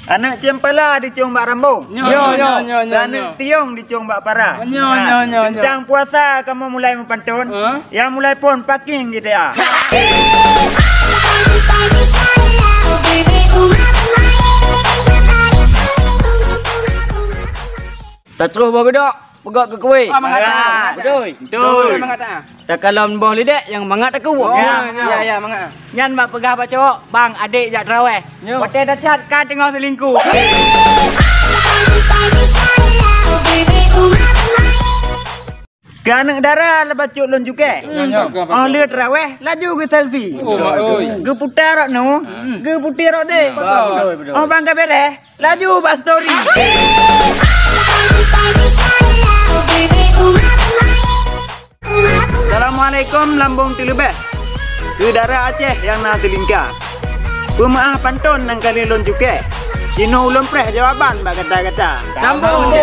Anak cempala dicium bak rambung. Nyo. Anak tiung dicium bak parah. Nyo. Sedang puasa kamu mulai mempantun. Yang mulai pun parking gitu ya. Tak terus bawa bedok. Pegak ke kuih. Betul. Tak kalau boh lidak yang mangat aku. Ya, mangat. Nyan mak pegah pak cowok. Bang, adik jak terawih. Hotel dacat kan tengah selingkuh. Ganak darah lepas cuk lon juga. Oh lihat terawih, laju ke selfie. Ke putar no, ke putir deh. Oh bang kabere, laju bas story. Assalamualaikum lambung tilubeh. Ke darah Aceh yang nak selingkah. Pemaaf pantun nang kali lon juga. Cino ulun preh jawaban bak kata-kata. Lambung.